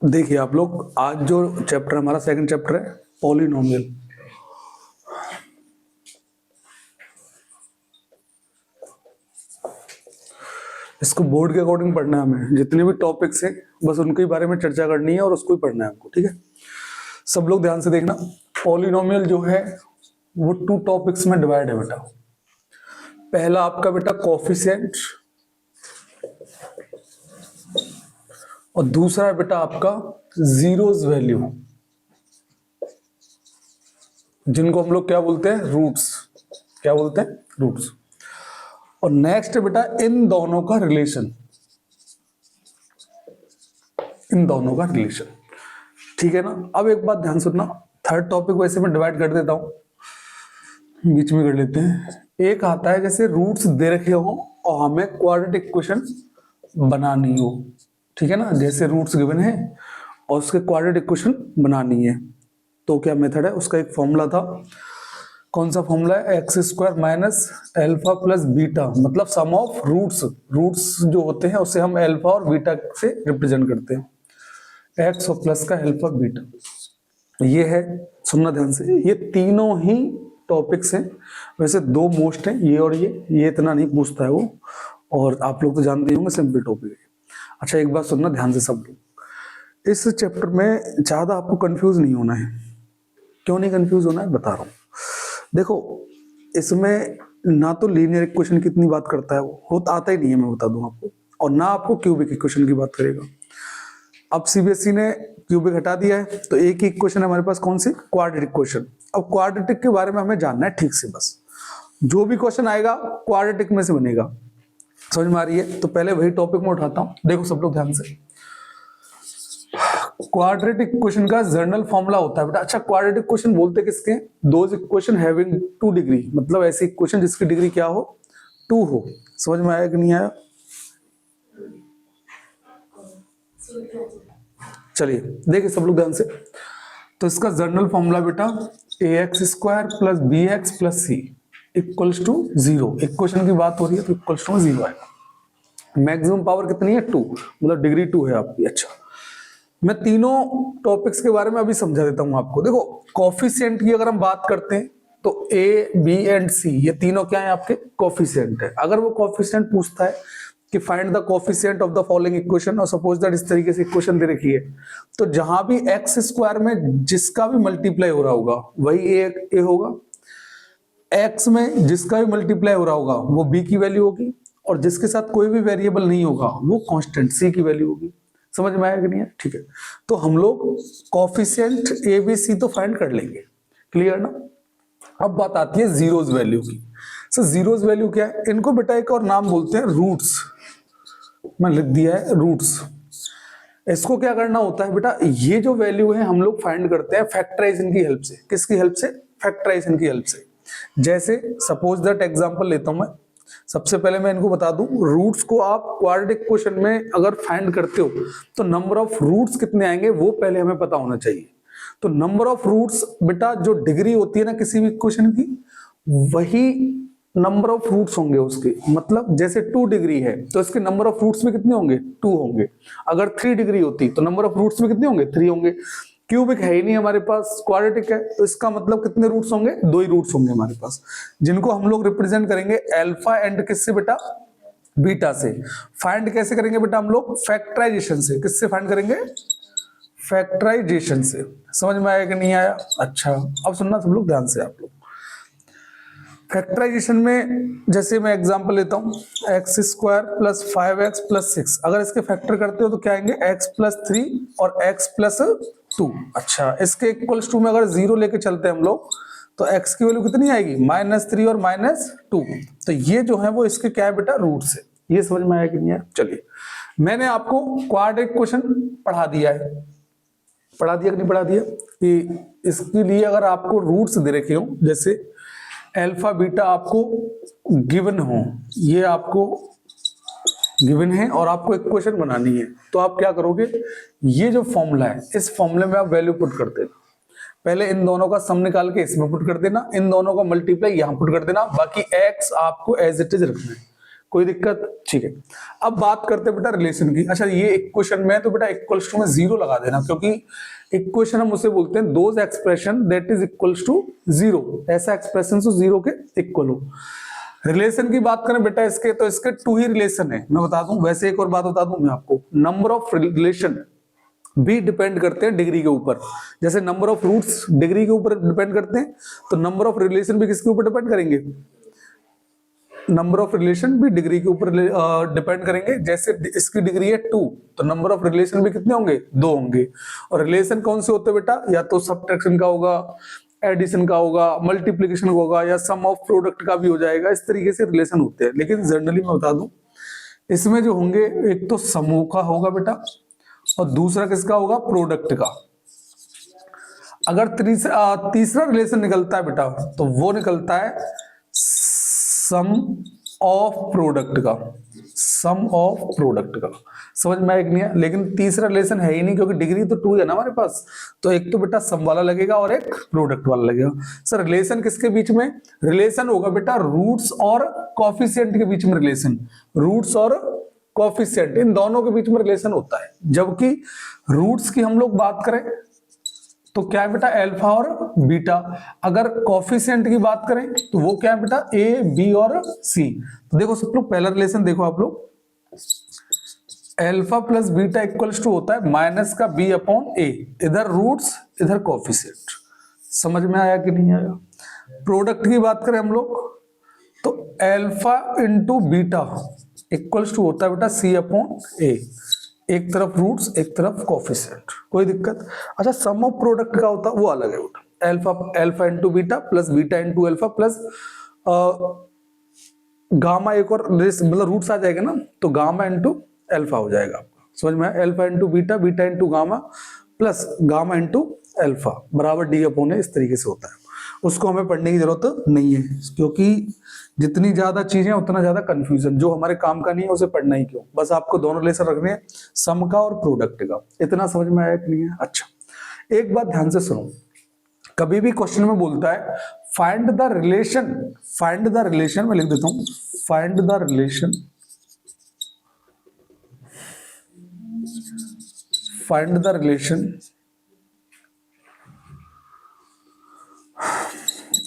देखिए आप लोग, आज जो चैप्टर हमारा सेकंड चैप्टर है पॉलिनोमियल। इसको बोर्ड के अकॉर्डिंग पढ़ना है हमें। जितने भी टॉपिक्स हैं बस उनके बारे में चर्चा करनी है और उसको ही पढ़ना है हमको, ठीक है। सब लोग ध्यान से देखना। पॉलिनोमियल जो है वो 2 टॉपिक्स में डिवाइड है बेटा। पहला आपका बेटा कोफिशिएंट और दूसरा है बेटा आपका जीरोस वैल्यू, जिनको हम लोग क्या बोलते हैं, रूट्स। क्या बोलते हैं, रूट्स। और नेक्स्ट है बेटा इन दोनों का रिलेशन। इन दोनों का रिलेशन, ठीक है ना। अब एक बात ध्यान सुनना, थर्ड टॉपिक वैसे मैं डिवाइड कर देता हूं, बीच में कर लेते हैं। एक आता है जैसे रूट्स दे रखे हो और हमें क्वाड्रेटिक इक्वेशन बनानी हो, ठीक है ना। जैसे रूट्स गिवन है और उसके क्वाड्रेटिक इक्वेशन बनानी है, तो क्या मेथड है उसका। एक फॉर्मूला था, कौन सा फॉर्मूला है, x square minus alpha plus beta, मतलब सम ऑफ रूट्स। रूट्स जो होते हैं उसे हम एल्फा और बीटा से रिप्रेजेंट करते हैं, एक्स और प्लस का एल्फा बीटा। ये है, सुनना ध्यान से, ये तीनों ही टॉपिक्स हैं। वैसे 2 मोस्ट हैं, ये और ये इतना नहीं पूछता है वो, और आप लोग तो जानते होंगे सिंपल टॉपिक है। अच्छा एक बात सुनना ध्यान से सब लोग, इस चैप्टर में ज्यादा आपको कंफ्यूज नहीं होना है। क्यों नहीं कंफ्यूज होना है बता रहा हूं। देखो इसमें ना तो लीनियर इक्वेशन की इतनी बात करता है वो तो आता ही नहीं है, मैं बता दूं आपको, और ना आपको क्यूबिक इक्वेशन की बात करेगा। अब सीबीएसई ने क्यूबिक हटा दिया है, तो एक ही इक्वेशन है हमारे पास, कौन सी, क्वाड्रेटिक इक्वेशन। अब क्वाड्रेटिक के बारे में हमें जानना है ठीक से, बस जो भी क्वेश्चन आएगा क्वाड्रेटिक में से बनेगा, समझ में आ रही है। तो पहले वही टॉपिक में उठाता हूं, देखो सब लोग ध्यान से। क्वाड्रेटिक इक्वेशन का जनरल फॉर्मूला होता है बेटा। अच्छा क्वाड्रेटिक इक्वेशन बोलते किसके, दोज इक्वेशन हैविंग 2 डिग्री, मतलब ऐसी इक्वेशन जिसकी डिग्री क्या हो, 2 हो। समझ में आया कि नहीं आया। चलिए देखिए सब लोग ध्यान से। तो इसका जनरल फॉर्मूला बेटा a x square plus b x plus c equals to 0। Equation की बात हो रही है तो इक्वल्स टू 0 आएगा। मैक्सिमम पावर कितनी है, 2, मतलब डिग्री 2 है आपकी। अच्छा मैं तीनों टॉपिक्स के बारे में अभी समझा देता हूं आपको। देखो कोफिशिएंट की अगर हम बात करते हैं तो ए बी एंड सी ये तीनों क्या है, आपके कोफिशिएंट है। अगर वो कोफिशिएंट पूछता है कि find the coefficient of the following equation, और सपोज दैट इस तरीके से इक्वेशन दे रखी है, तो जहां भी एक्स स्क्वायर में जिसका भी मल्टीप्लाई हो रहा होगा वही ए होगा, एक्स में जिसका भी मल्टीप्लाई हो रहा होगा वो बी की वैल्यू होगी, और जिसके साथ कोई भी वेरिएबल नहीं होगा वो कांस्टेंट सी की वैल्यू होगी। समझ में आया कि नहीं है, ठीक है। तो हम लोग कोफिशिएंट ए बी सी तो फाइंड कर लेंगे, क्लियर ना। अब बात आती है जीरोस वैल्यू की। सर जीरोस वैल्यू क्या है, इनको बेटा एक और नाम बोलते हैं रूट्स, मैं लिख दिया है रूट्स। इसको क्या करना होता है बेटा, ये जो वैल्यू है हम लोग फाइंड करते हैं फैक्टराइजेशन की हेल्प से। किसकी हेल्प से, फैक्टराइजेशन की हेल्प से। जैसे सपोज दैट एग्जांपल लेता हूं मैं। सबसे पहले मैं इनको बता दूं, रूट्स को आप क्वाड्रेटिक इक्वेशन में अगर फाइंड करते हो तो नंबर ऑफ रूट्स कितने आएंगे वो पहले हमें पता होना चाहिए। तो नंबर ऑफ रूट्स बेटा जो डिग्री होती है ना किसी भी इक्वेशन की, वही नंबर ऑफ रूट्स होंगे उसके। मतलब जैसे 2 डिग्री है तो इसके नंबर ऑफ रूट्स में कितने होंगे, 2 होंगे। अगर 3 डिग्री होती तो नंबर ऑफ रूट्स में कितने होंगे, 3 होंगे। क्यूबिक है ही नहीं हमारे पास, क्वाड्रेटिक है, तो इसका मतलब कितने रूट्स होंगे, 2 ही रूट्स होंगे हमारे पास, जिनको हम लोग रिप्रेजेंट करेंगे अल्फा एंड किससे बेटा, बीटा से। फाइंड कैसे करेंगे बेटा हम लोग, फैक्टराइजेशन से। किससे फाइंड करेंगे, फैक्टराइजेशन से। समझ में आया कि नहीं आया। अच्छा अब सुनना सब लोग ध्यान से आप लोग। फैक्टराइजेशन में जैसे मैं एग्जांपल लेता हूं, x square plus 5x plus 6, अगर इसके फैक्टर करते हो तो क्या आएंगे, x प्लस 3 और x प्लस 2। अच्छा इसके इक्वल्स टू में अगर 0 लेके चलते हैं हम लोग तो x की वैल्यू कितनी आएगी, -3 और -2। तो ये जो है वो इसके क्या है बेटा, रूट्स है। ये समझ में आया कि नहीं है। चलिए मैंने आपको क्वाड्रेटिक क्वेश्चन पढ़ा दिया है, पढ़ा दिया कि नहीं पढ़ा दिया, कि इसके लिए अगर आपको रूट्स दे रखे हो, जैसे अल्फा बीटा आपको गिवन हो, ये आपको गिवन है और आपको इक्वेशन बनानी है, तो आप क्या करोगे, ये जो फॉर्मूला है इस फॉर्मूले में आप वैल्यू पुट कर देना। पहले इन दोनों का सम निकाल के इसमें पुट कर देना, इन दोनों का मल्टीप्लाई यहां पुट कर देना, बाकी एक्स आपको एज इट इज रखना है। कोई दिक्कत? ठीक है, अब बात करते हैं बेटा रिलेशन की। अच्छा, ये इक्वेशन में तो बेटा इक्वल्स टू में 0 लगा देना, क्योंकि इक्वेशन हम उसे बोलते हैं those expression that is equals to 0, ऐसा एक्सप्रेशन जो 0 के इक्वल हो। रिलेशन की बात करें बेटा इसके, तो इसके 2 ही रिलेशन है, मैं बता दूं। वैसे एक और बात बता दूं मैं आपको, नंबर ऑफ रिलेशन भी डिपेंड करते हैं डिग्री के ऊपर। जैसे नंबर ऑफ रूट्स डिग्री के ऊपर डिपेंड करते हैं, तो नंबर ऑफ रिलेशन भी किसके ऊपर डिपेंड करेंगे? नंबर ऑफ रिलेशन भी डिग्री के ऊपर डिपेंड करेंगे। जैसे इसकी डिग्री है 2, तो नंबर ऑफ रिलेशन भी कितने होंगे? 2 होंगे। और रिलेशन कौन से होते हैं बेटा? या तो सब्ट्रैक्शन का होगा, एडिशन का होगा, मल्टीप्लिकेशन का होगा, या सम ऑफ प्रोडक्ट का भी हो जाएगा। इस तरीके से रिलेशन होते हैं। लेकिन जनरली मैं बता दूं, इसमें जो होंगे, एक तो समूह का होगा बेटा, और दूसरा किसका होगा? प्रोडक्ट का। अगर तीसरा रिलेशन निकलता है बेटा, तो वो निकलता है सम ऑफ प्रोडक्ट का, सम ऑफ प्रोडक्ट का। समझ में आया कि नहीं है? लेकिन तीसरा रिलेशन है ही नहीं, क्योंकि डिग्री तो 2 है ना हमारे पास, तो एक तो बेटा सम वाला लगेगा और एक प्रोडक्ट वाला लगेगा। सर रिलेशन किसके बीच में? रिलेशन होगा बेटा रूट्स और कोफिशिएंट के बीच में रिलेशन, रूट्स और कोफिशिएंट, इन दोनों के बीच में रिलेशन होता है। जबकि रूट्स की हम लोग बात करें तो क्या है बेटा? अल्फा और बीटा। अगर कोफिशिएंट की बात करें तो वो क्या है बेटा? ए, बी और सी। तो देखो सब लोग, पहला रिलेशन देखो आप लोग, alpha plus beta equals to होता है माइनस का बी अपॉन ए, इधर रूट्स इधर कोफिशिएंट। समझ में आया कि नहीं आया? प्रोडक्ट की बात करें हम लोग तो alpha into beta equals to होता है बेटा सी अपॉन ए, एक तरफ रूट्स एक तरफ कोफिशिएंट। कोई दिक्कत? अच्छा, सम ऑफ प्रोडक्ट का होता है वो अलग है बेटा, alpha into beta plus beta into alpha plus gamma, एक और मतलब रूट्स आ जाएगा ना, तो गामा इंटू अल्फा हो जाएगा आपका। समझ में? Alpha into beta, beta into gamma plus gamma into alpha बराबर डी अपॉन ए, इस तरीके से होता है। उसको हमें पढ़ने की जरूरत नहीं है, क्योंकि जितनी ज्यादा चीजें उतना ज्यादा कंफ्यूजन, जो हमारे काम का नहीं है उसे पढ़ना ही क्यों। बस आपको दोनों रिलेशन रखने हैं, सम का और प्रोडक्ट का। इतना समझ में आया कि नहीं है? अच्छा, एक बात ध्यान से सुनो, कभी भी क्वेश्चन में बोलता है find the relation, find the relation, मैं लिख देता हूं find the relation, find the relation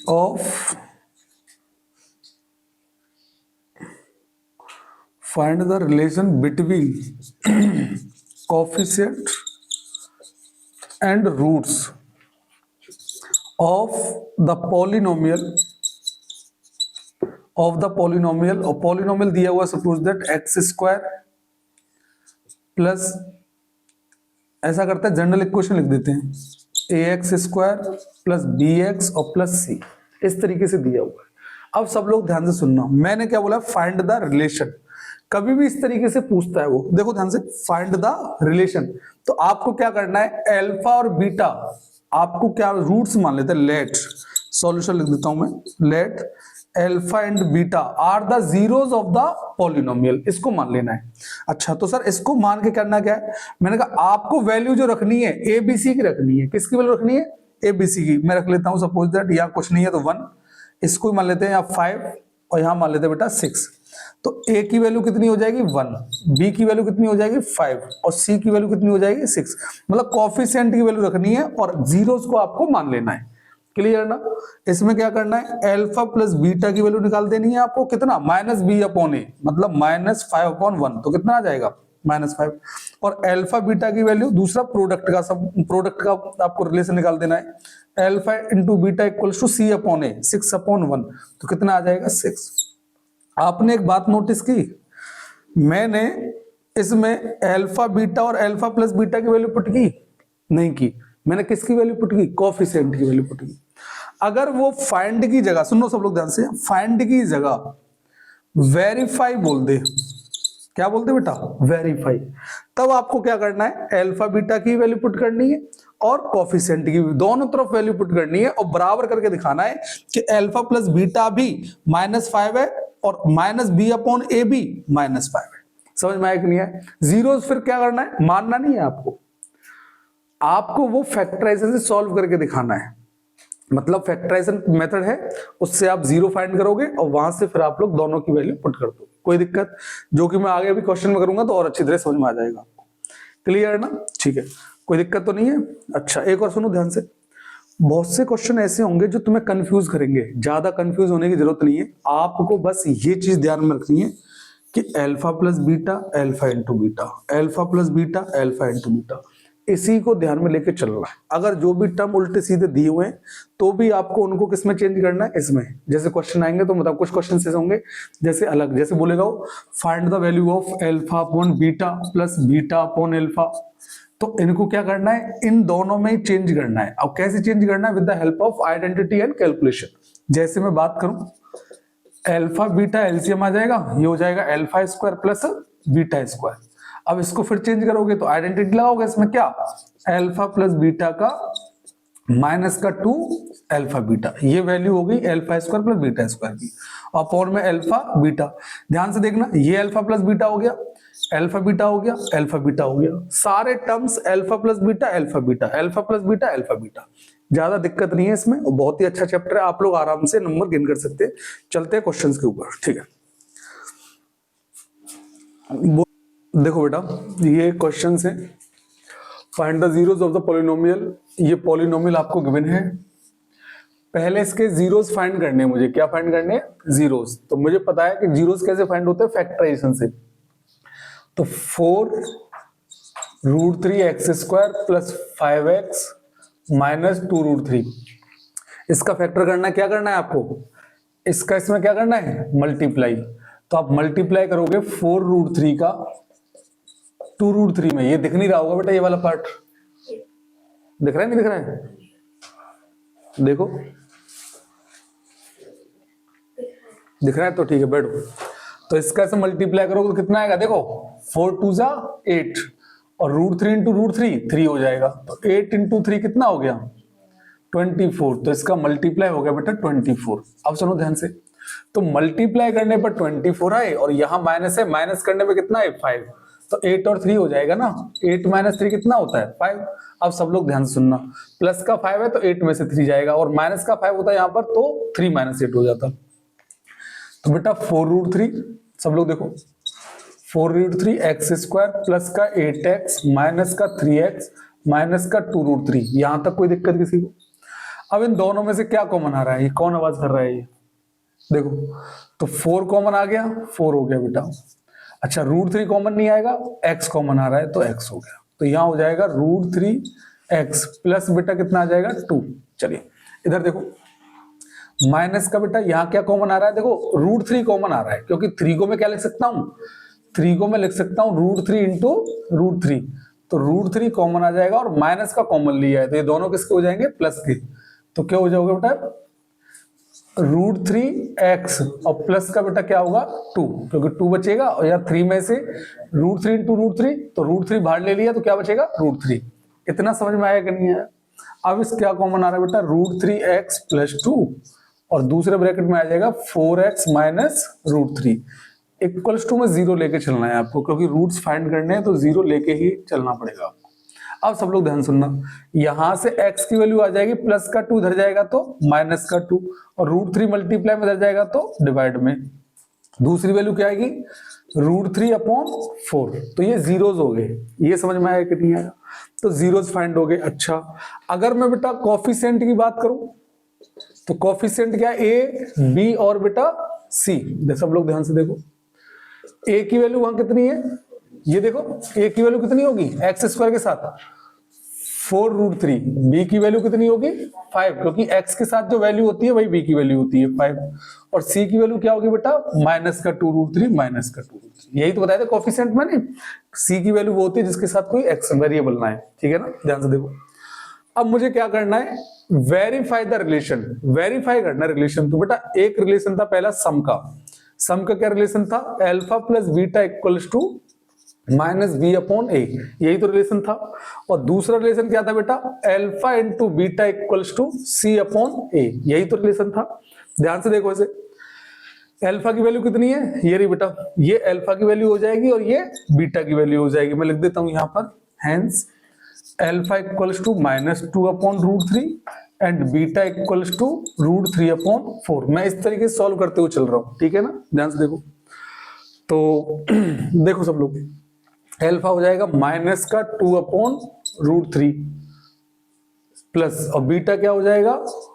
of, find the relation between coefficient and roots of the polynomial, of the polynomial, और polynomial दिया हुआ suppose that x square plus, ऐसा करते हैं जनरल इक्वेशन लिख देते हैं, a x square plus b x और प्लस सी, इस तरीके से दिया हुआ है। अब सब लोग ध्यान से सुनना, मैंने क्या बोला? Find the relation. कभी भी इस तरीके से पूछता है वो, देखो ध्यान से, फाइंड द रिलेशन, तो आपको क्या करना है? अल्फा और बीटा आपको क्या रूट्स मान लेते हैं, लेट, सॉल्यूशन लिख देता हूं मैं, let alpha and beta are the zeros of the polynomial, इसको मान लेना है। अच्छा, तो सर इसको मान के करना क्या है? मैंने कहा आपको वैल्यू जो रखनी है एबीसी की रखनी है। किसकी वैल्यू रखनी है? एबीसी की। मैं रख लेता हूं सपोज दैट, यहाँ कुछ नहीं है तो 1, इसको मान लेते हैं यहाँ 5, और यहाँ मान लेते हैं बेटा 6। तो ए की वैल्यू कितनी हो जाएगी? 1, बी की वैल्यू कितनी हो जाएगी? 5, और सी की वैल्यू कितनी हो जाएगी? 6। मतलब कोफिशिएंट की वैल्यू रखनी है और जीरोस को आपको मान लेना है। क्लियर ना? इसमें क्या करना है? अल्फा प्लस बीटा की वैल्यू निकाल देनी है आपको, कितना? माइनस बी अपॉन ए, मतलब माइनस 5 अपॉन 1, तो कितना आ जाएगा? -5। और अल्फा बीटा की वैल्यू, दूसरा प्रोडक्ट का, सब प्रोडक्ट का आपको रिलेशन निकाल देना है, alpha into beta equals to c upon a, 6 upon 1, तो कितना आ जाएगा? 6। आपने एक बात नोटिस की, मैंने इसमें अल्फा बीटा और अल्फा प्लस बीटा की वैल्यू पुट की नहीं की, मैंने किसकी वैल्यू पुट की? कोफिशिएंट की वैल्यू पुट की। अगर वो फाइंड की जगह, सुनो सब लोग ध्यान से, फाइंड की जगह वेरीफाई बोल दे, क्या बोलते बेटा? वेरीफाई, तब आपको क्या करना है? अल्फा बीटा की वैल्यू पुट करनी है और कोफिशिएंट की, दोनों तरफ वैल्यू पुट करनी है, और बराबर करके दिखाना है कि अल्फा प्लस बीटा भी -5 है और माइनस बी अपॉन ए भी -5 है। समझ में आया कि नहीं है? जीरोस फिर क्या करना है? मानना नहीं है आपको, आपको वो फैक्टराइजेशन से सॉल्व करके दिखाना है। मतलब फैक्टराइजेशन मेथड है, उससे आप जीरो फाइंड करोगे और वहां से फिर आप लोग दोनों की वैल्यू पुट कर दोगे। कोई दिक्कत, जो कि मैं आगे भी क्वेश्चन में करूंगा तो और अच्छी तरह समझ में आ जाएगा आपको। क्लियर है ना? ठीक है, कोई दिक्कत तो नहीं है। अच्छा, एक और सुनो ध्यान से, बहुत से क्वेश्चन ऐसे होंगे जो तुम्हें कंफ्यूज करेंगे, ज्यादा कंफ्यूज होने की जरूरत नहीं है, आपको बस ये चीज ध्यान में रखनी है कि alpha plus beta, alpha into beta, alpha plus beta, alpha into beta, इसी को ध्यान में लेके चलना है। अगर जो भी टर्म उल्टे सीधे दिए हुए हैं तो भी आपको उनको किसमें चेंज करना है, इसमें। जैसे क्वेश्चन आएंगे तो मतलब कुछ क्वेश्चन ऐसे होंगे जैसे अलग, जैसे बोलेगा वो find the value of alpha upon beta plus beta upon alpha, तो इनको क्या करना है, इन दोनों में ही चेंज करना है। अब कैसे चेंज करना है, with the help of identity and calculation. जैसे मैं बात करूं, अल्फा बीटा एलसीएम आ जाएगा, ये हो जाएगा alpha square plus beta square. अब इसको फिर चेंज करोगे तो आइडेंटिटी लगाओगे, इसमें क्या, अल्फा प्लस बीटा का माइनस का 2 अल्फा बीटा, ये वैल्यू हो गई alpha square plus beta square की, अपॉन में अल्फा बीटा। ध्यान से देखना, ये अल्फा प्लस बीटा हो गया, अल्फा बीटा हो गया, अल्फा बीटा हो गया, सारे terms alpha plus beta, alpha beta, alpha plus beta, alpha beta. ज्यादा दिक्कत नहीं है इसमें, और बहुत ही अच्छा चैप्टर है, आप लोग आराम से नंबर गेन कर सकते हैं। चलते हैं क्वेश्चंस के ऊपर, ठीक है। देखो बेटा, ये क्वेश्चन है, find the zeros of the polynomial. ये पॉलिनोमियल आपको गिवन है, पहले इसके जीरोस फाइंड करने हैं मुझे। क्या फाइंड करने हैं, जीरोस। तो मुझे पता है कि जीरोस कैसे फाइंड होते हैं, फैक्टराइजेशन से। तो 4√3x² प्लस 5x माइनस 2√3, इसका फैक्टर करना है। क्या करना है आपको, इसका इसमें क्या करना है, मल्टीप्लाई। तो आप मल्टीप्लाई करोगे 4√3 का 2√3 में, ये दिख नहीं रहा होगा बेटा, ये वाला पार्ट दिख रहा है, नहीं दिख रहा है, देखो दिख रहा है तो ठीक है, बैठो। तो इसका से मल्टीप्लाई करोगे तो कितना आएगा, देखो 4 2 जा 8 और √3 इंटू √3 3 हो जाएगा, तो 8 इंटू 3 कितना हो गया, 24। तो इसका मल्टीप्लाई हो गया बेटा 24। अब सुनो ध्यान से, तो मल्टीप्लाई करने पर 24 आए और यहां माइनस है, माइनस करने में कितना है 5, तो 8 और 3 हो जाएगा ना, 8 माइनस 3 कितना होता है 5। अब सब लोग ध्यान से सुनना, प्लस का 5 है तो 8 में से 3 जाएगा, और माइनस का 5 होता है यहां पर तो 3 माइनस 8 हो जाता। तो बेटा 4√3, सब लोग देखो 4√3x² प्लस का 8x माइनस का 3x माइनस का 2√3, यहां तक कोई दिक्कत किसी को। अब इन दोनों में से क्या कॉमन आ रहा है, ये कौन आवाज कर रहा है, ये देखो, तो 4 कॉमन आ गया, 4 हो गया बेटा। अच्छा, √3 कॉमन नहीं आएगा, x कॉमन आ रहा है तो x हो गया, तो यहां हो जाएगा √3x प्लस बेटा कितना आ जाएगा 2। चलिए इधर देखो, माइनस का बेटा यहां क्या कॉमन आ रहा है, देखो √3 कॉमन आ रहा है, क्योंकि 3 को मैं क्या लिख सकता हूं, 3 को मैं लिख सकता हूं √3 इंटू √3, तो √3 कॉमन आ जाएगा, और माइनस का कॉमन लिया है तो ये दोनों किसके हो जाएंगे, प्लस के। तो क्या हो जाएगा बेटा, √3x और प्लस का बेटा क्या होगा 2, क्योंकि 2 बचेगा, और या 3 में से √3 इंटू √3, तो √3 बाहर ले लिया तो क्या बचेगा √3। इतना समझ में आया कि नहीं आया। अब इस क्या कॉमन आ रहा है बेटा, √3x प्लस 2, और दूसरे ब्रैकेट में आ जाएगा 4x माइनस √3 इक्वल्स टू में 0 लेके चलना है आपको, क्योंकि रूट्स फाइंड करने हैं तो 0 लेके ही चलना पड़ेगा आपको। अब सब लोग ध्यान सुनना, यहां से x की वैल्यू आ जाएगी, प्लस का 2 इधर जाएगा तो माइनस का 2, और √3 मल्टीप्लाई में इधर जाएगा तो डिवाइड में। दूसरी वैल्यू क्या आएगी, √3/4, तो ये जीरोस हो गए। ये समझ में आया कि नहीं आया, तो जीरोस फाइंड हो गए। अच्छा, अगर मैं बेटा कोफिशिएंट की बात करूं तो कोफिशिएंट क्या, a b और बेटा c। सब लोग ध्यान से देखो, a की वैल्यू वहां कितनी है, ये देखो a की वैल्यू कितनी होगी x² के साथ 4√3, b की वैल्यू कितनी होगी 5, क्योंकि x के साथ जो वैल्यू होती है वही b की वैल्यू होती है 5, और c की वैल्यू क्या होगी बेटा माइनस का 2√3 माइनस का 2√3। यही तो बताया था कोफिशिएंट में, c की वैल्यू वो होती है जिसके साथ कोई x वेरिएबल ना है, ठीक है ना। ध्यान से देखो, अब मुझे क्या करना है, वेरीफाई द रिलेशन, वेरीफाई करना रिलेशन। तो बेटा एक रिलेशन था पहला सम का, सम का क्या रिलेशन था, alpha plus beta equals to minus b/a, यही तो रिलेशन था। और दूसरा रिलेशन क्या था बेटा, alpha into beta equals to c/a, यही तो रिलेशन था। ध्यान से देखो, इसे अल्फा की वैल्यू कितनी है, ये रही बेटा, ये अल्फा की वैल्यू हो जाएगी और ये बीटा की वैल्यू हो जाएगी। मैं लिख देता हूं यहां पर, hence alpha equals to -2/√3 and beta equals to √3/4। मैं इस तरीके से सॉल्व करते हुए चल रहा हूं, ठीक है ना। ध्यान से देखो, तो देखो सब लोग, अल्फा हो जाएगा माइनस का 2/√3 प्लस, और बीटा क्या हो जाएगा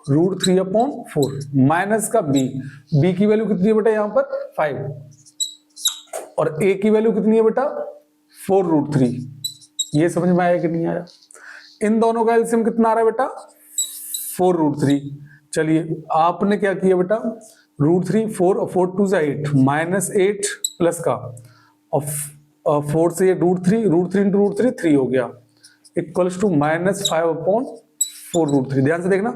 √3/4 माइनस का बी की वैल्यू कितनी है बेटा यहाँ पर 5, और ए की वैल्यू कितनी है बेटा 4√3। ये समझ में आया कि नहीं आया? इन दोनों का एलसीएम कितना आ रहा है बेटा 4√3। चलिए आपने क्या किया बेटा √3, 4 और 4 2 8 -8 प्लस का, और 4 से ये √3 into √3 3 हो गया, इक्वल्स टू -5/4√3। ध्यान से देखना,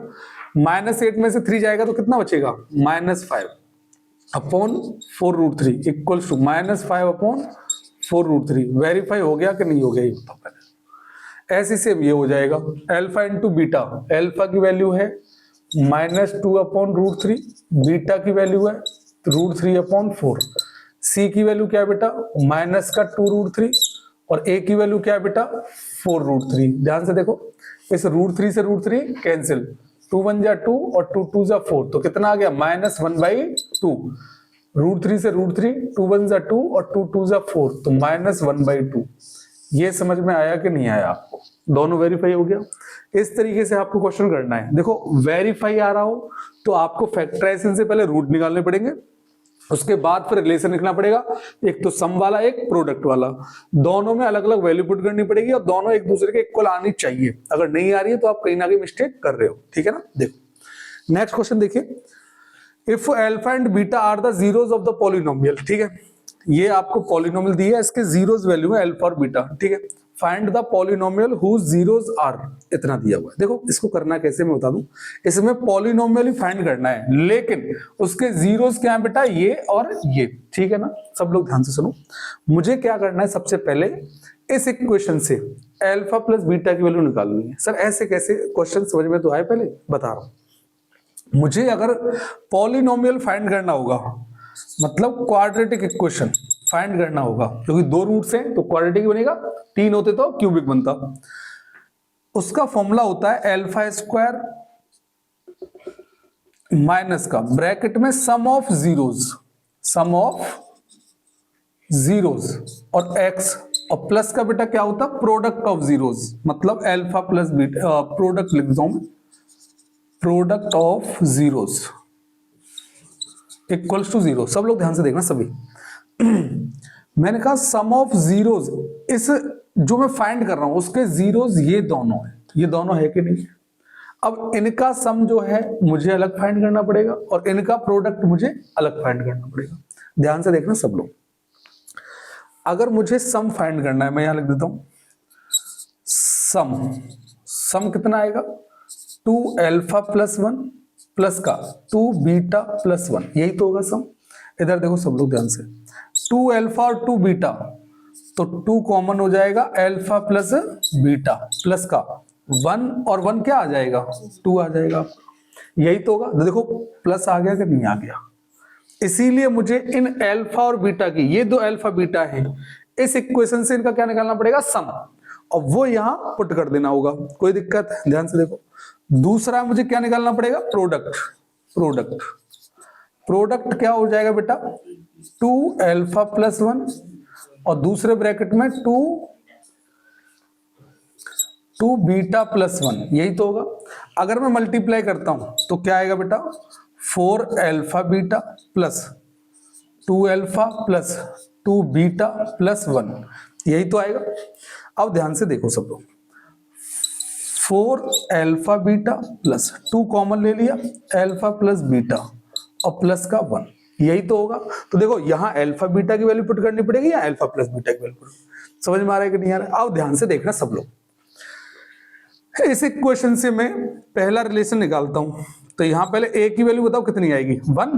-8 में से 3 जाएगा तो कितना बचेगा -5/4√3 इक्वल्स टू -5/4√3। वेरीफाई हो गया कि नहीं हो गया ये बताओ पहले। ऐसे सेम ये हो जाएगा अल्फा इंटू बीटा, अल्फा की वैल्यू है -2/√3, बीटा की वैल्यू है √3/4, सी की वैल्यू क्या है बेटा -2√3, और ए की वैल्यू क्या है बेटा 4√3। ध्यान से देखो, इस √3 से √3 कैंसिल, 2 1 जा 2 और 2 2 जा 4, तो कितना आ गया -1/2। √3 से √3, 2 1 जा 2 और 2 2 जा 4, तो -1/2। ये समझ में आया कि नहीं आया आपको? दोनों वेरीफाई हो गया। इस तरीके से आपको क्वेश्चन करना है। देखो वेरीफाई आ रहा हो तो आपको फैक्टराइजेशन से पहले रूट निकालने पड़ेंगे, उसके बाद फिर रिलेशन लिखना पड़ेगा, एक तो सम वाला एक प्रोडक्ट वाला, दोनों में अलग अलग वैल्यू पुट करनी पड़ेगी और दोनों एक दूसरे के इक्वल आनी चाहिए। अगर नहीं आ रही है तो आप कहीं ना कहीं मिस्टेक कर रहे हो, ठीक है ना। देखो नेक्स्ट क्वेश्चन देखिए, if alpha and beta are the zeros of the polynomial, ठीक है, ये आपको पॉलिनोमियल दी है, इसके जीरोस वैल्यू है अल्फा और बीटा, ठीक है। Find the polynomial whose zeros are, इतना दिया हुआ है। देखो इसको करना कैसे मैं बता दूं, इसमें पॉलिनोमियल ही फाइंड करना है, लेकिन उसके जीरोस क्या है बेटा ये और ये, ठीक है ना। सब लोग ध्यान से सुनो, मुझे क्या करना है, सबसे पहले इस इक्वेशन से अल्फा प्लस बीटा की वैल्यू निकालनी है। सर ऐसे कैसे, क्वेश्चन समझ में तो आए, पहले बता रहा हूं। मुझे अगर पॉलिनोमियल फाइंड करना होगा, मतलब क्वाड्रेटिक इक्वेशन फाइंड करना होगा, क्योंकि 2 रूट्स हैं तो क्वाड्रेटिक बनेगा, 3 होते तो क्यूबिक बनता। उसका फॉर्मूला होता है अल्फा स्क्वायर माइनस का ब्रैकेट में सम ऑफ जीरोस और एक्स, और प्लस का बेटा क्या होता है प्रोडक्ट ऑफ जीरोस, मतलब अल्फा प्लस बीटा, प्रोडक्ट लिख देता हूं मैं, product of zeros equals to 0। सब लोग ध्यान से देखना सभी। मैंने कहा सम ऑफ जीरोस, इस जो मैं फाइंड कर रहा हूं उसके जीरोस ये दोनों है, ये दोनों है कि नहीं। अब इनका सम जो है मुझे अलग फाइंड करना पड़ेगा और इनका प्रोडक्ट मुझे अलग फाइंड करना पड़ेगा। ध्यान से देखना सब लोग, अगर मुझे सम फाइंड करना है, मैं यहां लिख देता हूं सम कितना आएगा 2 अल्फा प्लस 1 प्लस का 2 बीटा प्लस 1, यही तो होगा सम। इधर देखो सब लोग ध्यान से, 2 अल्फा और 2 बीटा, तो 2 कॉमन हो जाएगा, अल्फा प्लस बीटा प्लस का 1 और 1 क्या आ जाएगा 2 आ जाएगा, यही तो होगा। देखो प्लस आ गया कि नहीं आ गया। इसीलिए मुझे इन अल्फा और बीटा की, ये 2 अल्फा बीटा है, इस इक्वेशन से इनका क्या निकालना पड़ेगा सम, और वो यहां पुट कर देना होगा, कोई दिक्कत है? ध्यान से देखो, दूसरा मुझे क्या निकालना पड़ेगा प्रोडक्ट क्या हो जाएगा बेटा 2 अल्फा प्लस 1 और दूसरे ब्रैकेट में 2 बीटा प्लस 1, यही तो होगा। अगर मैं मल्टीप्लाई करता हूं तो क्या आएगा बेटा 4 alpha beta plus 2 alpha plus 2 beta plus 1, यही तो आएगा। अब ध्यान से देखो सब लोग, 4 अल्फा बीटा प्लस 2 कॉमन ले लिया, अल्फा प्लस बीटा और प्लस का 1, यही तो होगा। तो देखो यहां अल्फा बीटा की वैल्यू पुट करनी पड़ेगी या अल्फा प्लस बीटा की वैल्यू, समझ में आ रहा है कि नहीं आ रहा है? अब ध्यान से देखना सब लोग, इस इक्वेशन से मैं पहला रिलेशन निकालता हूं, तो यहां पहले ए की वैल्यू बताओ कितनी आएगी 1,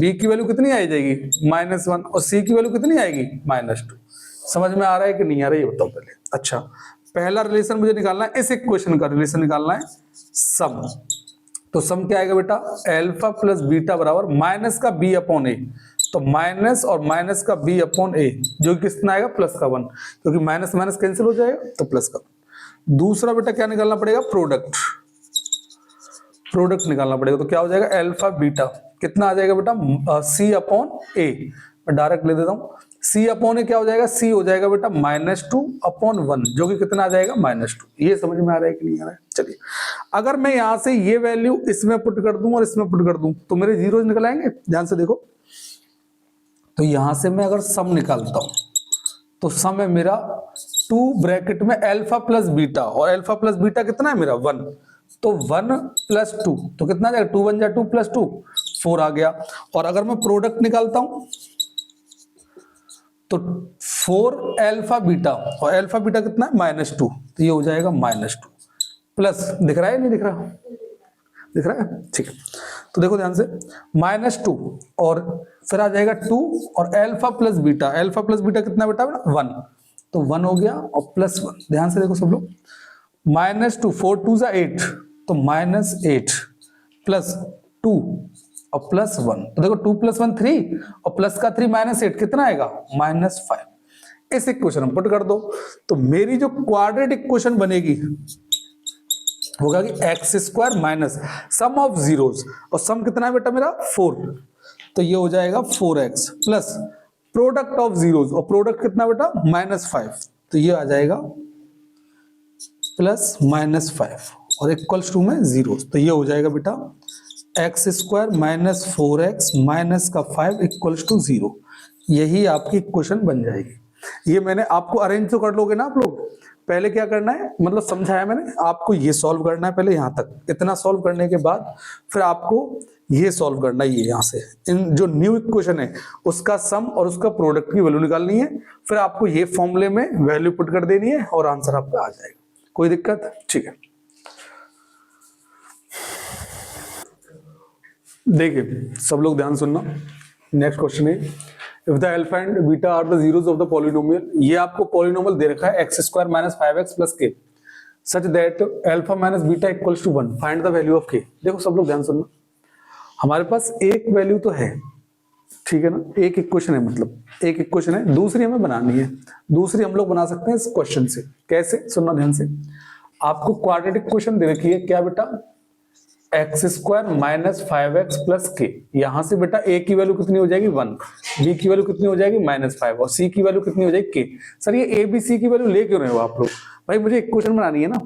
बी की वैल्यू कितनी आ जाएगी -1 और सी की वैल्यू कितनी आएगी -2। समझ में आ रहा है कि नहीं आ रहा है ये बताओ पहले। अच्छा, पहला रिलेशन मुझे निकालना है, इस इक्वेशन का रिलेशन निकालना है सम, तो सम क्या आएगा बेटा अल्फा प्लस बीटा बराबर माइनस का बी अपॉन ए, तो माइनस और माइनस का बी अपॉन ए, जो कितना आएगा प्लस का 1, क्योंकि माइनस माइनस कैंसिल हो जाएगा तो प्लस का। दूसरा बेटा क्या निकालना पड़ेगा प्रोडक्ट निकालना पड़ेगा, तो क्या हो जाएगा अल्फा बीटा कितना आ जाएगा बेटा सी अपॉन ए, मैं डायरेक्ट ले देता हूँ, c अपॉन ए क्या हो जाएगा, c हो जाएगा बेटा -2/1, जो कि कितना आ जाएगा -2। ये समझ में आ रहा है कि नहीं आ रहा है? चलिए, अगर मैं यहाँ से ये वैल्यू इसमें पुट कर दूं और इसमें पुट कर दूं तो मेरे जीरोज निकल आएंगे। ध्यान से देखो, तो यहां से मैं अगर सम निकालता हूं तो सम है मेरा 2 ब्रैकेट में अल्फा प्लस बीटा, और अल्फा प्लस बीटा कितना है मेरा 1, तो 1 + 2 तो कितना आ जाएगा, 2 × 1 = 2 + 2 4 आ गया। और अगर मैं प्रोडक्ट निकालता हूं तो 4 अल्फा बीटा, और अल्फा बीटा कितना है -2, तो ये हो जाएगा -2 प्लस, दिख रहा है नहीं दिख रहा, दिख रहा है, ठीक है। तो देखो ध्यान से, -2 और फिर आ जाएगा 2 और alpha plus beta, alpha plus beta कितना बेटा 1, तो 1 हो गया और +1। ध्यान से देखो सब लोग, -2 4 2 = 8, तो -8 प्लस 2 और +1, तो देखो 2 + 1 3 और प्लस का 3 -8 कितना आएगा -5। इस इक्वेशन में पुट कर दो, तो मेरी जो क्वाड्रेटिक इक्वेशन बनेगी होगा कि x² minus sum of zeros, और सम कितना है बेटा मेरा 4, तो ये हो जाएगा 4x plus product of zeros, और प्रोडक्ट कितना बेटा -5, तो ये आ जाएगा +-5 और इक्वल्स टू में जीरोस, तो ये हो जाएगा बेटा x² माइनस 4x माइनस का 5 इक्वल्स टू 0। यही आपकी इक्वेशन बन जाएगी। ये मैंने आपको अरेंज तो कर लोगे ना आप लोग, पहले क्या करना है, मतलब समझाया मैंने आपको, ये सॉल्व करना है पहले यहाँ तक, इतना सॉल्व करने के बाद फिर आपको ये सॉल्व करना है, ये यहाँ से इन जो न्यू इक्वेशन है उसका सम और उसका प्रोडक्ट की वैल्यू निकालनी है, फिर आपको ये फॉर्मूले में वैल्यू पुट कर देनी है और आंसर आपका आ जाएगा। कोई दिक्कत? ठीक है, देखिए सब लोग ध्यान सुनना। नेक्स्ट क्वेश्चन है, if the alpha and beta are the zeros of the polynomial, ये आपको पॉलिनोमियल दे रखा है x² minus 5x plus k such that alpha minus beta equals to 1, find the value of k। देखो सब लोग ध्यान सुनना, हमारे पास एक वैल्यू तो है, ठीक है ना, एक इक्वेशन है, मतलब एक इक्वेशन है, दूसरी हमें बनानी है। दूसरी हम लोग बना सकते हैं इस क्वेश्चन से, कैसे, सुनना ध्यान से। आपको क्वाड्रेटिक इक्वेशन दे रखी है क्या बेटा, x² minus 5x plus k। यहां से बेटा a की वैल्यू कितनी हो जाएगी 1, b की वैल्यू कितनी हो जाएगी -5 और c की वैल्यू कितनी हो जाएगी k। सर ये a b c की वैल्यू ले क्यों रहे हो आप लोग? भाई मुझे इक्वेशन बनानी है ना,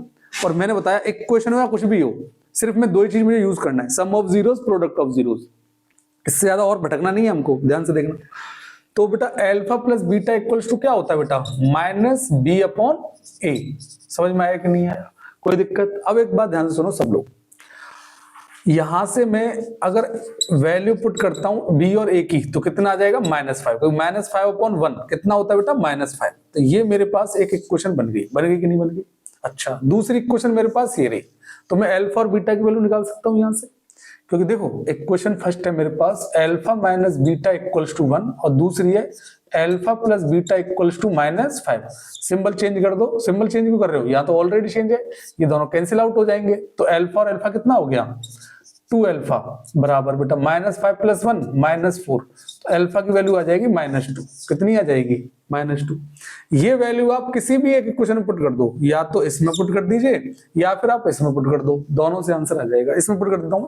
और मैंने बताया इक्वेशन हो या कुछ भी हो, सिर्फ मैं दो ही चीज मुझे यूज करना है, sum of zeros product of zeros, इससे ज्यादा और भटकना नहीं है हमको। ध्यान से देखना, तो बेटा alpha plus beta equals to क्या होता है बेटा -b/a। समझ में आया कि नहीं आया? कोई दिक्कत? अब एक बात ध्यान से सुनो सब लोग, यहां से मैं अगर वैल्यू पुट करता हूं b और a की तो कितना आ जाएगा -5, तो -5/1 कितना होता है बेटा -5। तो ये मेरे पास एक इक्वेशन बन गई कि नहीं बन गई? अच्छा, दूसरी इक्वेशन मेरे पास ये रही, तो मैं अल्फा और बीटा की वैल्यू निकाल सकता हूं यहां से, क्योंकि देखो इक्वेशन फर्स्ट है मेरे पास alpha minus beta equals to 1 और दूसरी है alpha plus beta equals to -5। Symbol change कर दो, सिंबल चेंज क्यों कर रहे हो, यहाँ तो ऑलरेडी चेंज है, ये दोनों कैंसिल आउट हो जाएंगे, तो अल्फा और अल्फा कितना हो गया 2 अल्फा बराबर बेटा -5 + 1 -4, तो अल्फा की वैल्यू आ जाएगी -2। कितनी आ जाएगी -2। ये वैल्यू आप किसी भी एक इक्वेशन में पुट कर दो, या तो इसमें पुट कर दीजिए या फिर आप इसमें पुट कर दो, दोनों से आंसर आ जाएगा। इसमें पुट कर देता हूं,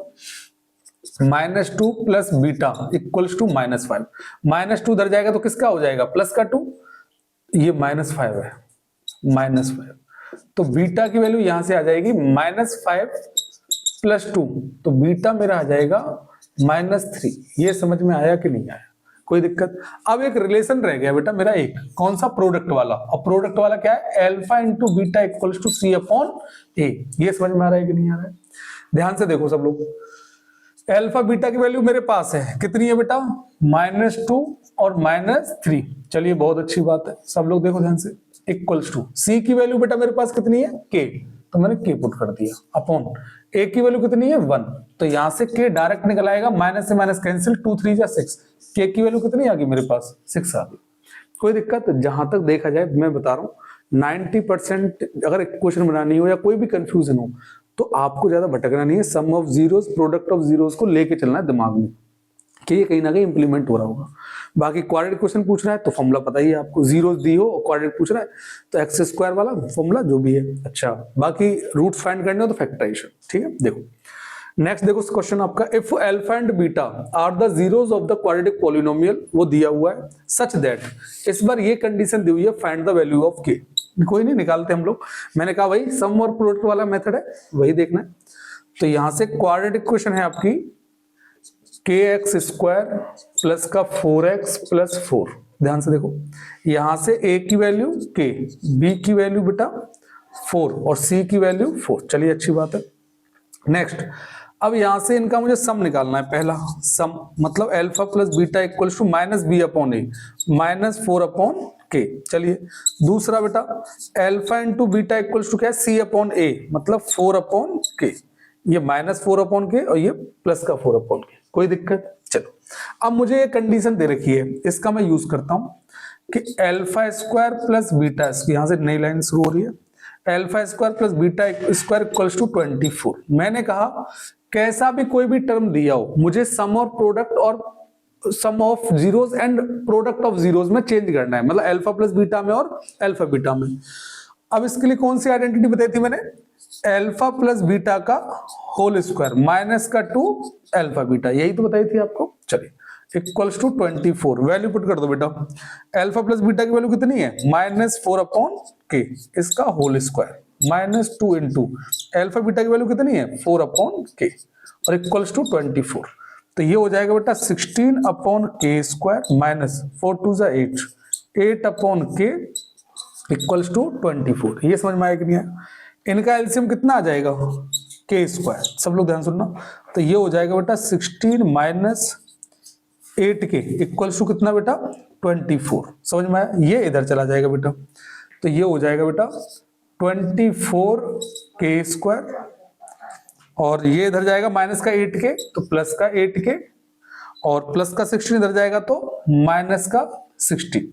-2 प्लस बीटा इक्वल्स टू -5, -2 उधर जाएगा तो किसका हो जाएगा प्लस का 2, ये -5 है, -5, तो बीटा की वैल्यू यहां से आ जाएगी -5 + 2, तो बीटा मेरा आ जाएगा -3। ये समझ में आया कि नहीं आया? कोई दिक्कत? अब एक रिलेशन रह गया बेटा मेरा, एक कौन सा, प्रोडक्ट वाला, और प्रोडक्ट वाला क्या है alpha into beta equals to c/a। ये समझ में आ रहा है कि नहीं आ रहा है? ध्यान से देखो सब लोग, अल्फा बीटा की वैल्यू मेरे पास है, कितनी है बेटा -2 और -3। चलिए बहुत अच्छी बात है, सब लोग देखो ध्यान से, इक्वल्स टू c की वैल्यू बेटा मेरे पास कितनी है k, तो मैंने k पुट कर दिया, अपॉन a की वैल्यू कितनी है 1, तो यहां से k डायरेक्ट निकल आएगा, माइनस से माइनस कैंसिल, 2 3 जा 6, k की वैल्यू कितनी आ गई मेरे पास 6 आ गई। कोई दिक्कत? जहां तक देखा जाए मैं बता रहा हूं 90% अगर इक्वेशन बनानी हो या कोई भी कंफ्यूजन हो तो आपको ज्यादा भटकना नहीं है, sum of zeros product of zeros को लेके चलना है दिमाग में कि ये कहीं ना कहीं इंप्लीमेंट हो रहा होगा। बाकी क्वाड्रेटिक क्वेश्चन पूछ रहा है तो फॉर्मूला पता ही है आपको, जीरोस दी हो और क्वाड्रेटिक पूछ रहा है तो x² वाला फॉर्मूला जो भी है। अच्छा, बाकी रूट फाइंड करने हो तो फैक्टराइजेशन। ठीक है, देखो नेक्स्ट देखो क्वेश्चन आपका, if alpha and beta are the zeros of the quadratic polynomial, वो दिया हुआ है सच दैट, इस बार ये कंडीशन दी हुई है फाइंड द वैल्यू ऑफ के। कोई नहीं, निकालते हम लोग। मैंने कहा भाई सम और प्रोडक्ट वाला मेथड है, वही देखना है। तो यहां से क्वाड्रेटिक क्वेश्चन है आपकी kx² प्लस का 4x प्लस 4। ध्यान से देखो, यहां से a की वैल्यू k, b की वैल्यू बेटा 4 और c की वैल्यू 4। चलिए अच्छी बात है। नेक्स्ट, अब यहां से इनका मुझे सम निकालना है। पहला सम मतलब alpha plus beta equals to minus b upon a minus 4 upon k. चलिए दूसरा बेटा, alpha into beta equals to क्या है, सी अपॉन ए मतलब 4 अपॉन के। ये माइनस 4 अपॉन के और ये प्लस का 4 अपॉन के। कोई दिक्कत? चलो, अब मुझे ये कंडीशन दे रखी है, इसका मैं यूज करता हूं कि अल्फा स्क्वायर प्लस बीटा, यहां से नई लाइन शुरू हो रही है, alpha square plus beta square equals to 24। मैंने कहा कैसा भी कोई भी टर्म दिया हो, मुझे सम और प्रोडक्ट और sum of zeros and product of zeros में चेंज करना है, मतलब अल्फा प्लस बीटा में और अल्फा बीटा में। अब इसके लिए कौन सी आइडेंटिटी बताई थी मैंने, अल्फा प्लस बीटा का होल स्क्वायर माइनस का 2 अल्फा बीटा, यही तो बताई थी आपको। चलिए इक्वल्स टू 24, वैल्यू पुट कर दो बेटा। अल्फा प्लस बीटा की वैल्यू कितनी है, माइनस 4 अपॉन के, इसका whole square minus 2 into alpha beta की वैल्यू कितनी है 4 अपॉन के और इक्वल्स टू 24। तो ये हो जाएगा बेटा 16 अपॉन के स्क्वायर माइनस 4 2 जा 8 अपॉन के इक्वल्स टू 24। ये समझ में आया कि नहीं आया? इनका एलसीएम कितना आ जाएगा, के स्क्वायर। सब लोग ध्यान सुनना। तो ये हो जाएगा बेटा 16 माइनस 8 के इक्वल्स टू कितना बेटा 24। समझ में आया? ये इधर चला जाएगा बेटा, तो ये हो जाएगा बेटा 24 के स्क्वायर और ये इधर जाएगा माइनस का 8 के तो प्लस का 8 के और प्लस का 16 इधर जाएगा तो माइनस का 16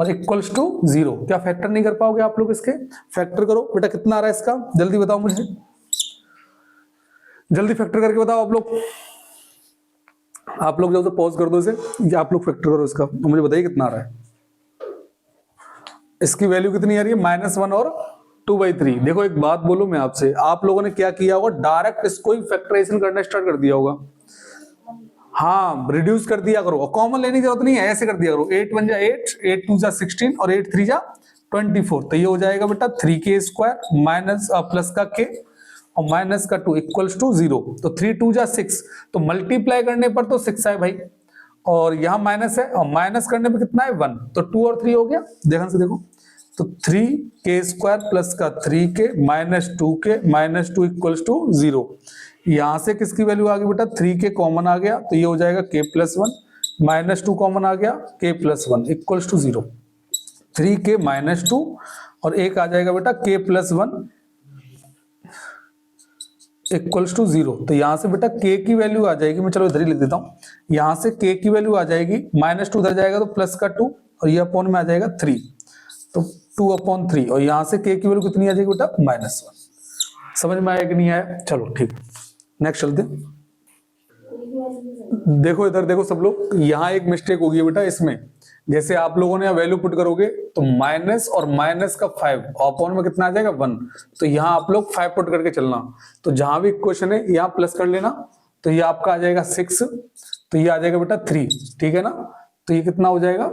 और इक्वल्स टू 0। क्या फैक्टर नहीं कर पाओगे आप लोग? इसके फैक्टर करो बेटा। कितना आ रहा है इसका, जल्दी बताओ मुझे, जल्दी फैक्टर करके बताओ आप लोग। आप लोग जब तो पॉज कर दो इसे, या आप लोग फैक्टर करो इसका, तो मुझे बताइए कितना आ रहा है। इसकी वैल्यू कितनी आ रही है, -1 और 2/3। देखो एक बात बोलो मैं आपसे, आप लोगों ने क्या किया होगा, डायरेक्ट इसको ही फैक्टराइजेशन करना स्टार्ट कर दिया होगा। हाँ, रिड्यूस कर दिया करो और कॉमन लेने की जरूरत नहीं है, ऐसे कर दिया करो। 8 1 जा 8, 8 2 जा 16 और 8 3 जा 24। तो ये हो जाएगा बेटा 3k स्क्वायर माइनस प्लस का k और माइनस का 2 इक्वल्स टू 0। तो 3 2 जा 6, तो मल्टीप्लाई करने पर तो 6 है भाई, और यहाँ माइनस है और माइनस करने पर कितना है 1, तो 2 और 3 हो गया। ध्यान से देखो, तो 3k स्क्वायर प्लस का 3k minus 2k minus 2 equals to 0। यहां से किसकी वैल्यू आ गई बेटा, 3k कॉमन आ गया तो ये हो जाएगा k प्लस 1 माइनस 2 कॉमन आ गया k plus 1 equals to 0। 3k minus 2 और एक आ जाएगा बेटा k प्लस 1 इक्वल्स टू 0। तो यहां से बेटा k की वैल्यू आ जाएगी, मैं चलो इधर ही लिख देता हूं। यहां से k की वैल्यू आ जाएगी -2 उधर जाएगा तो प्लस का 2 और ये अपॉन में आ जाएगा 3, तो 2 अपॉन 3 और यहां से k की वैल्यू कितनी आ जाएगी बेटा -1। समझ में आया कि नहीं आया? चलो ठीक, नेक्स्ट चलते। देखो इधर देखो सब लोग, यहाँ एक मिस्टेक होगी बेटा इसमें। जैसे आप लोगों ने वैल्यू पुट करोगे तो माइनस और माइनस का 5 अपॉन में कितना आ जाएगा 1, तो यहाँ आप लोग 5 पुट करके चलना। तो जहां भी इक्वेशन है यहाँ प्लस कर लेना, तो ये आपका आ जाएगा 6, तो ये आ जाएगा बेटा 3, ठीक है ना। तो ये कितना हो जाएगा,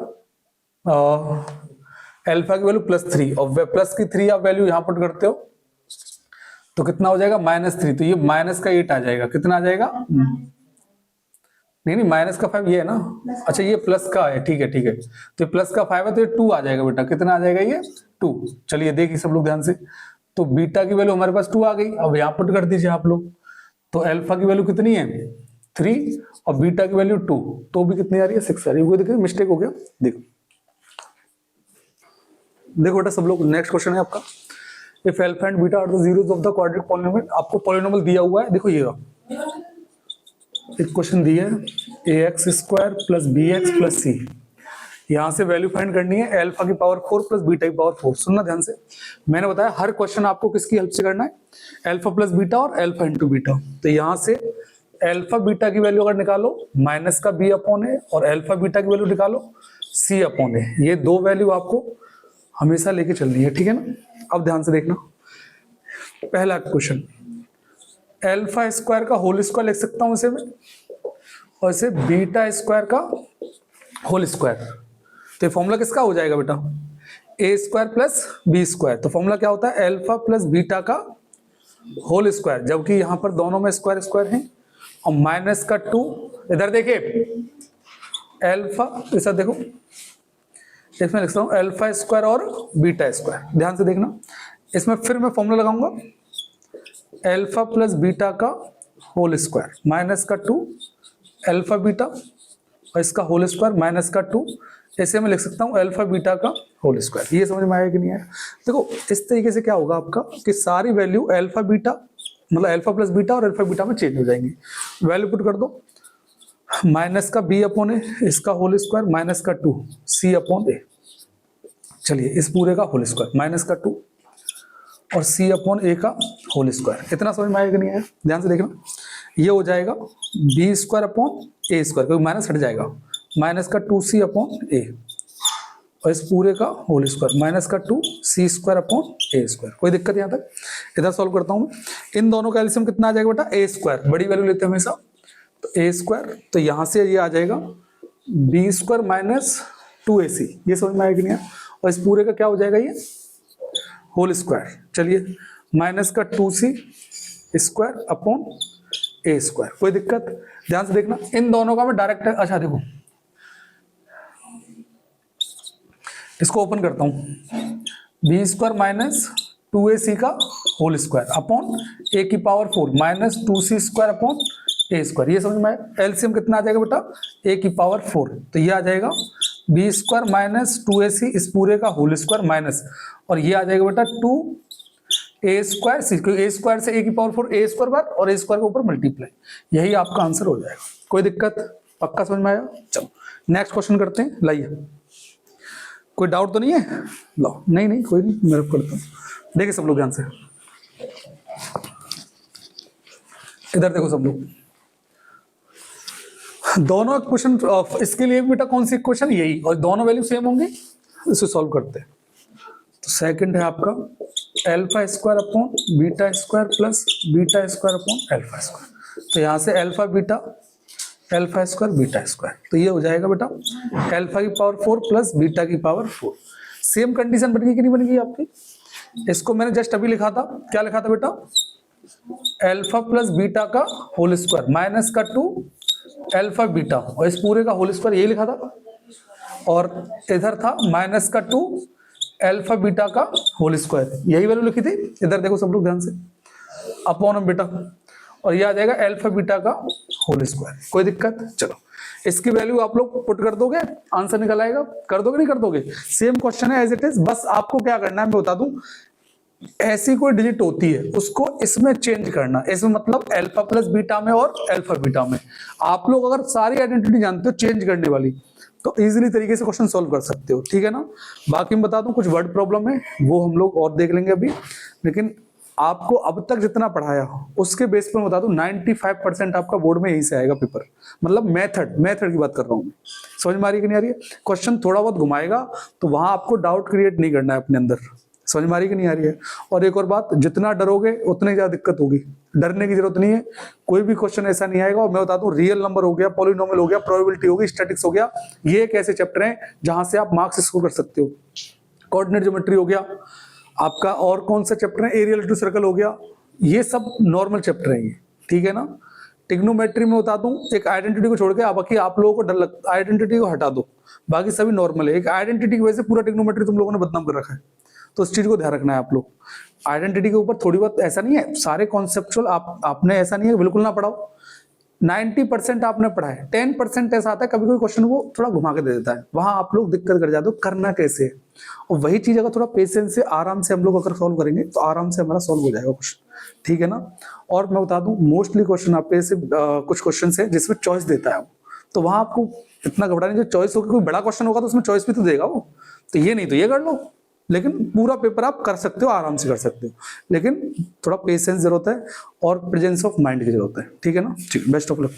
अल्फा की वैल्यू +3 और प्लस की 3 आप वैल्यू यहाँ पुट करते हो तो कितना हो जाएगा -3, तो ये माइनस का 8 आ जाएगा। कितना आ जाएगा, नहीं माइनस का 5 ये है ना, अच्छा ये प्लस का है, ठीक है ठीक है। तो प्लस का 5 है तो ये 2 आ जाएगा बेटा। कितना आ जाएगा ये 2। चलिए देखिए सब लोग ध्यान से, तो बीटा की वैल्यू हमारे पास 2 आ गई। अब यहाँ पुट कर दीजिए आप लोग, तो अल्फा की वैल्यू कितनी है 3 और बीटा की वैल्यू 2, तो भी कितनी आ रही है 6 आ रही है। देखिए मिस्टेक हो गया। देखो देखो बेटा सब लोग, नेक्स्ट क्वेश्चन है आपका, if alpha and beta are the zeros of the quadratic polynomial. आपको पॉलिनोमियल दिया हुआ है, देखो ये एक क्वेश्चन दिया है ax² plus bx plus c। यहां से वैल्यू फाइंड करनी है अल्फा की पावर 4 प्लस बीटा की पावर 4। सुनना ध्यान से, मैंने बताया हर क्वेश्चन आपको किसकी हेल्प से करना है, अल्फा प्लस बीटा और अल्फा इंटू बीटा। तो यहां से अल्फा बीटा की वैल्यू अगर निकालो माइनस का b अपॉन ए और अल्फा बीटा की वैल्यू निकालो c अपॉन ए, ये दो वैल्यू आपको हमेशा लेके चलनी है, ठीक है ना। अब ध्यान से देखना, पहला क्वेश्चन अल्फा स्क्वायर का होल स्क्वायर लिख सकता हूं इसे मैं, और इसे बीटा स्क्वायर का होल स्क्वायर। तो ये फॉर्मूला किसका हो जाएगा बेटा, ए स्क्वायर प्लस बी स्क्वायर। तो फॉर्मूला क्या होता है, अल्फा प्लस बीटा का होल स्क्वायर, जबकि यहां पर दोनों में स्क्वायर स्क्वायर है, और माइनस का 2, इधर देखिए अल्फा, ऐसा देखो इसमें लिखता हूं अल्फा स्क्वायर और बीटा स्क्वायर, ध्यान से देखना। इसमें फिर मैं फॉर्मूला लगाऊंगा अल्फा प्लस बीटा का होल स्क्वायर माइनस का 2 अल्फा बीटा, और इसका होल स्क्वायर माइनस का 2, ऐसे मैं लिख सकता हूं अल्फा बीटा का होल स्क्वायर। ये समझ में आया कि नहीं आया? देखो इस तरीके से क्या होगा आपका कि सारी वैल्यू अल्फा बीटा मतलब अल्फा प्लस बीटा और अल्फा बीटा में चेंज हो जाएंगी। वैल्यू पुट कर दो, माइनस का बी अपॉन ए, इसका होल स्क्वायर माइनस का 2 सी अपॉन ए। चलिए इस पूरे का होल स्क्वायर माइनस का 2 और सी अपॉन ए का होल स्क्वायर। इतना समझ में आएगा नहीं आया? ध्यान से देखना, ये हो जाएगा B square upon a square, क्योंकि माइनस हट जाएगा, माइनस का 2c अपॉन ए, और इस पूरे का होल स्क्वायर माइनस का 2c square upon a square. कोई दिक्कत यहाँ तक? इधर सॉल्व करता हूँ मैं। इन दोनों का एलसीएम कितना आ जाएगा बेटा, ए स्क्वायर, बड़ी वैल्यू लेते हैं हमेशा, तो ए स्क्वायर, तो यहाँ से ये आ जाएगा बी स्क्वायर माइनस 2ac। ये समझ में आएगा कि नहीं? और इस पूरे का क्या हो जाएगा, ये होल स्क्वायर। चलिए माइनस का 2c square upon a square. कोई दिक्कत? ध्यान से देखना, इन दोनों का मैं डायरेक्ट, अच्छा देखो इसको ओपन करता हूं, बी स्क्वायर माइनस 2ac का होल स्क्वायर अपॉन ए की power 4 minus 2c square upon a square. ये समझ में आया? एलसीएम कितना आ जाएगा बेटा, ए की पावर 4, तो ये आ जाएगा बी स्क्वायर माइनस 2ac इस पूरे का होल स्क्वायर माइनस, और ये आ जाएगा बेटा 2a स्क्वायर सी, क्योंकि ए स्क्वायर से ए की पावर 4 ए स्क्वायर बार और ए स्क्वायर के ऊपर मल्टीप्लाई, यही आपका आंसर हो जाएगा। कोई दिक्कत? पक्का समझ में आया? चलो नेक्स्ट क्वेश्चन करते हैं, लाइए। कोई डाउट तो नहीं है? लो, नहीं कोई नहीं, मैं करता हूँ। देखिए सब लोग ध्यान से, इधर देखो सब लोग, दोनों क्वेश्चन इसके लिए बेटा कौन सी क्वेश्चन, यही, और दोनों वैल्यू सेम होंगे, इसे सॉल्व करते हैं। तो सेकंड है आपका alpha square upon beta square plus beta square upon alpha square. तो यहाँ से अल्फा स्क्वायर बीटा स्क्वायर, तो ये हो जाएगा बेटा अल्फा की पावर 4 प्लस बीटा की पावर 4। सेम कंडीशन बन गई कि नहीं बन गई आपकी? इसको मैंने जस्ट अभी लिखा था, क्या लिखा था बेटा, अल्फा प्लस बीटा का होल स्क्वायर माइनस का 2 अल्फा बीटा, और इस पूरे का होल स्क्वायर ये लिखा था, और इधर था माइनस का 2 अल्फा बीटा का होल स्क्वायर, यही वैल्यू लिखी थी। इधर देखो सब लोग ध्यान से, अपॉन बीटा, और ये आ जाएगा अल्फा बीटा का होल स्क्वायर। कोई दिक्कत? चलो इसकी वैल्यू आप लोग पुट कर दोगे, आंसर निकल आएगा। कर दोगे नहीं कर दोगे? सेम क्वेश्चन है एज इट इज, बस आपको क्या करना है मैं बता दूं, ऐसी कोई डिजिट होती है उसको इसमें चेंज करना, इसमें मतलब अल्फा प्लस बीटा में और अल्फा बीटा में। आप लोग अगर सारी आइडेंटिटी जानते हो चेंज करने वाली, तो इजीली तरीके से क्वेश्चन सॉल्व कर सकते हो, ठीक है ना। बाकी मैं बता दूं कुछ वर्ड प्रॉब्लम है, वो हम लोग और देख लेंगे अभी, लेकिन आपको अब तक जितना पढ़ाया उसके बेस पर बता दूं 95% आपका बोर्ड में यही से आएगा पेपर, मतलब मेथड की बात कर रहा हूं मैं। समझ में आ रही है कि नहीं आ रही है? क्वेश्चन थोड़ा बहुत घुमाएगा तो वहां आपको डाउट क्रिएट नहीं करना है अपने अंदर। समझ में आ रही है कि नहीं आ रही है? और एक और बात, जितना डरोगे उतनी ज्यादा दिक्कत होगी, डरने की जरूरत नहीं है। कोई भी क्वेश्चन ऐसा नहीं आएगा, और मैं बता दूं रियल नंबर हो गया, पॉलिनोमियल हो गया, प्रोबेबिलिटी होगी, स्टैटिक्स हो गया, ये एक ऐसे चैप्टर हैं जहां से आप मार्क्स स्कोर कर सकते हो। कोऑर्डिनेट ज्योमेट्री हो गया आपका, और कौन सा चैप्टर है, एरिया रिलेटिव सर्कल हो गया, ये सब नॉर्मल चैप्टर है ये, ठीक है ना। ट्रिग्नोमेट्री में बता दूं, एक आइडेंटिटी को छोड़ के बाकी आप लोगों को डर लगता, आइडेंटिटी को हटा दो, बाकी सभी नॉर्मल है। एक आइडेंटिटी की वजह से पूरा ट्रिग्नोमेट्री तुम लोगों ने बदनाम कर रखा है, तो इस चीज को ध्यान रखना है आप लोग। आइडेंटिटी के ऊपर थोड़ी बहुत, ऐसा नहीं है सारे कॉन्सेप्चुअल आपने ऐसा नहीं है बिल्कुल ना पढ़ाओ, 90% आपने पढ़ा है, 10% ऐसा आता है कभी कोई क्वेश्चन वो थोड़ा घुमा के दे देता है, वहां आप लोग दिक्कत कर जाते हो करना कैसे है। और वही चीज अगर थोड़ा पेशेंस से आराम से हम लोग अगर सॉल्व करेंगे तो आराम से हमारा सॉल्व हो जाएगा क्वेश्चन, ठीक है ना। और मैं बता दूं मोस्टली क्वेश्चन आपके ऐसे कुछ क्वेश्चन है जिसमें चॉइस देता है, तो वहां आपको इतना घबराने जो चॉइस होगी, कोई बड़ा क्वेश्चन होगा तो उसमें चॉइस भी तो देगा वो, तो ये नहीं तो ये कर लो, लेकिन पूरा पेपर आप कर सकते हो, आराम से कर सकते हो, लेकिन थोड़ा पेशेंस जरूरत है और प्रेजेंस ऑफ माइंड की जरूरत है, ठीक है ना। ठीक, बेस्ट ऑफ लक।